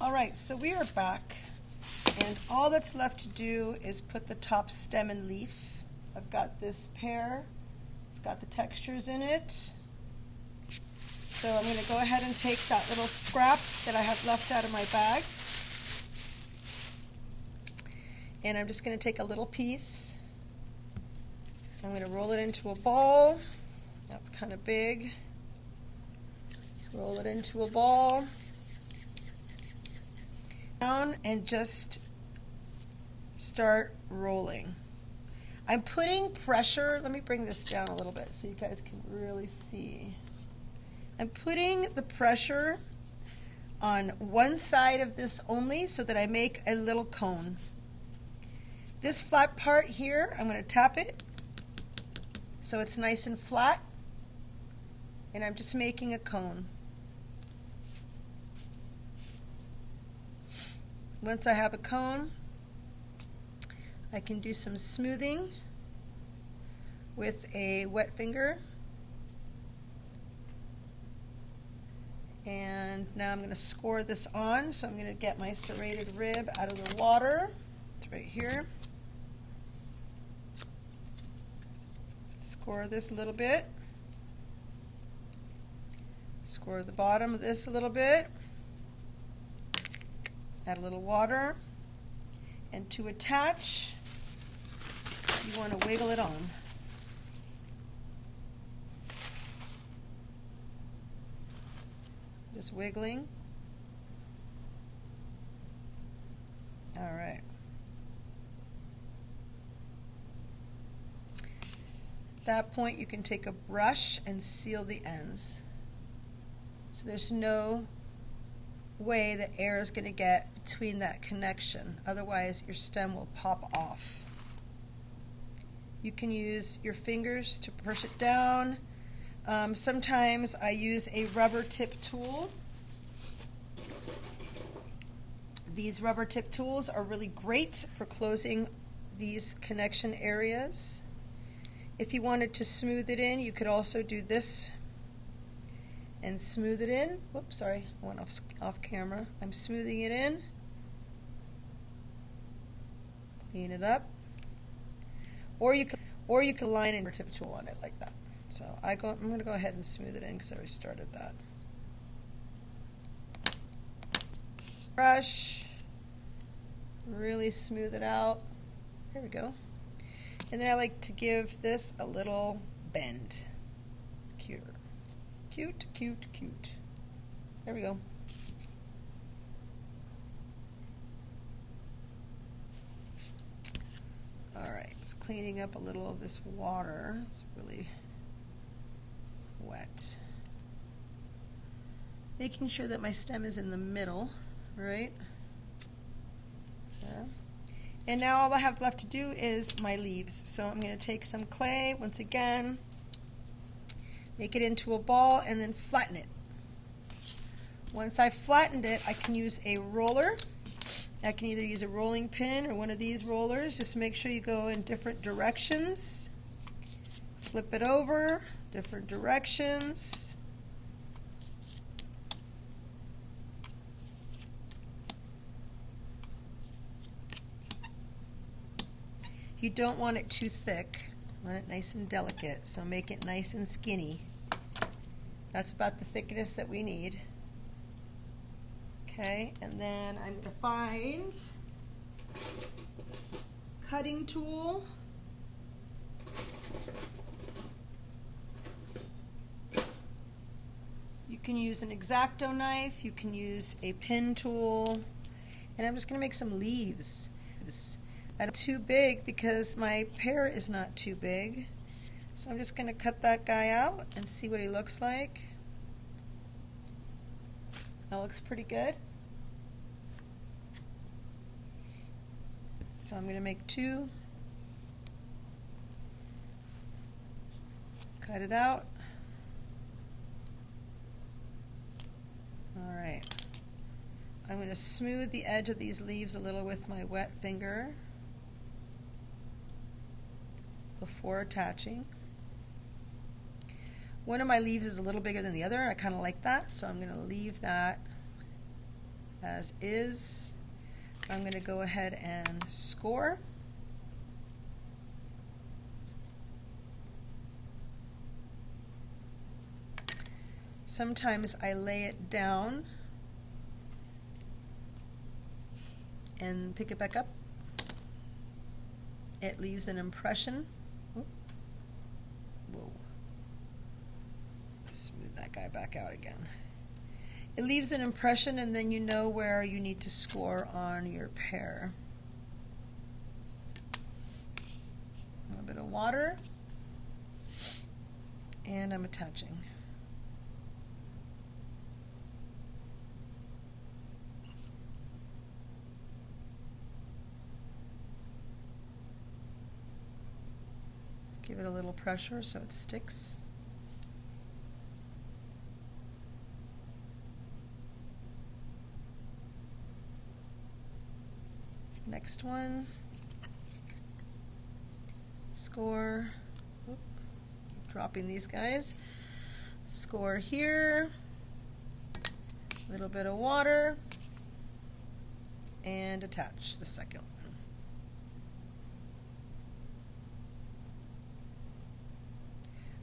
Alright, so we are back, and all that's left to do is put the top stem and leaf. I've got this pear, it's got the textures in it. So I'm going to go ahead and take that little scrap that I have left out of my bag, and I'm just going to take a little piece. I'm going to roll it into a ball. That's kind of big. Roll it into a ball. Down and just start rolling. I'm putting pressure. Let me bring this down a little bit so you guys can really see. I'm putting the pressure on one side of this only so that I make a little cone. This flat part here, I'm going to tap it so it's nice and flat, and I'm just making a cone. Once I have a cone, I can do some smoothing with a wet finger. And now I'm going to score this on, so I'm going to get my serrated rib out of the water. It's right here. Score this a little bit. Score the bottom of this a little bit. Add a little water, and to attach, you want to wiggle it on. Just wiggling. All right. At that point, you can take a brush and seal the ends. So there's no way that air is going to get between that connection. Otherwise, your stem will pop off. You can use your fingers to push it down. Sometimes I use a rubber tip tool. These rubber tip tools are really great for closing these connection areas. If you wanted to smooth it in, you could also do this and smooth it in. Whoops, sorry, I went off camera. I'm smoothing it in. Clean it up. Or you could line in your tip tool on it like that. So I'm going to go ahead and smooth it in because I already started that. Brush. Really smooth it out. There we go. And then I like to give this a little bend. It's cuter. Cute, cute, cute. There we go. Alright, just cleaning up a little of this water. It's really wet. Making sure that my stem is in the middle, right? There. And now all I have left to do is my leaves. So I'm going to take some clay, once again, make it into a ball, and then flatten it. Once I've flattened it, I can use a roller. I can either use a rolling pin or one of these rollers. Just make sure you go in different directions. Flip it over, different directions. You don't want it too thick. You want it nice and delicate, so make it nice and skinny. That's about the thickness that we need. Okay, and then I'm going to find cutting tool. You can use an X-Acto knife, you can use a pin tool, and I'm just going to make some leaves. I'm too big because my pear is not too big. So I'm just going to cut that guy out and see what he looks like. That looks pretty good. So I'm going to make two. Cut it out. Alright. I'm going to smooth the edge of these leaves a little with my wet finger before attaching. One of my leaves is a little bigger than the other. I kind of like that, so I'm going to leave that as is. I'm going to go ahead and score. Sometimes I lay it down and pick it back up. It leaves an impression. Whoa. Smooth that guy back out again. It leaves an impression, and then you know where you need to score on your pear. A little bit of water, and I'm attaching. Let's give it a little pressure so it sticks. Next one, score, keep dropping these guys, score here, a little bit of water, and attach the second one.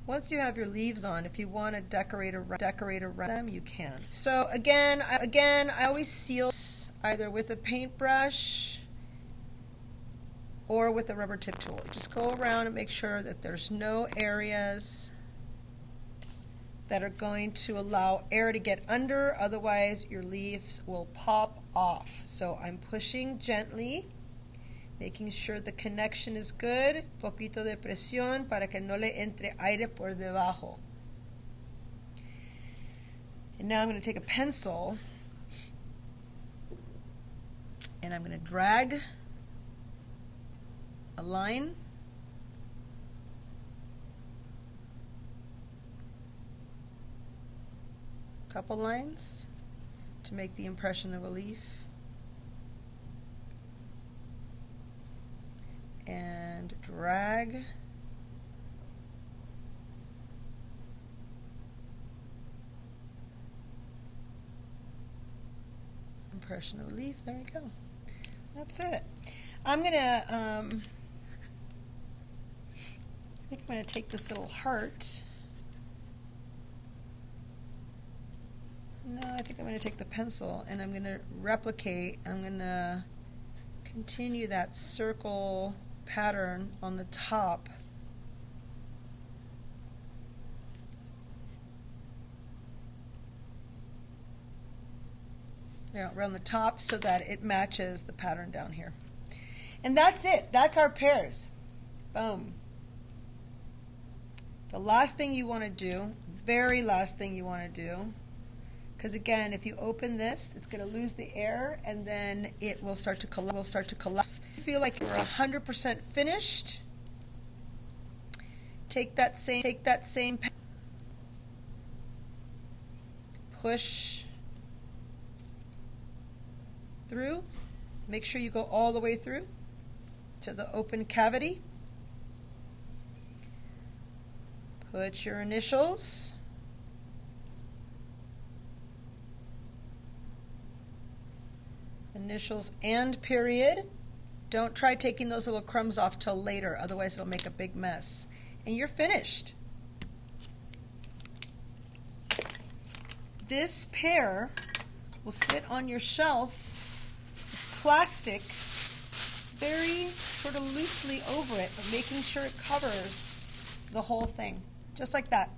Once you have your leaves on, if you want to decorate around them, you can. So again, I always seal either with a paintbrush or with a rubber tip tool. Just go around and make sure that there's no areas that are going to allow air to get under, otherwise your leaves will pop off. So I'm pushing gently, making sure the connection is good. Poquito de presión para que no le entre aire por debajo. And now I'm going to take a pencil and I'm going to drag a line, couple lines to make the impression of a leaf, and drag impression of a leaf. There we go. That's it. I'm gonna I think I'm going to take this little heart. No, I think I'm going to take the pencil and I'm going to replicate. I'm going to continue that circle pattern on the top. There, around the top so that it matches the pattern down here. And that's it. That's our pears. Boom. The last thing you want to do, very last thing you want to do, because again, if you open this, it's going to lose the air and then it will start to collapse. If you feel like it's 100% finished, take that same push through. Make sure you go all the way through to the open cavity. Put your initials. Initials and period. Don't try taking those little crumbs off till later, otherwise it'll make a big mess. And you're finished. This pear will sit on your shelf, plastic, very sort of loosely over it, but making sure it covers the whole thing. Just like that.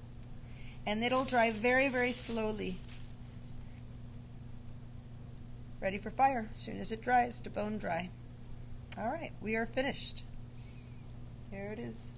And it'll dry very, very slowly. Ready for fire as soon as it dries to bone dry. All right, we are finished. Here it is.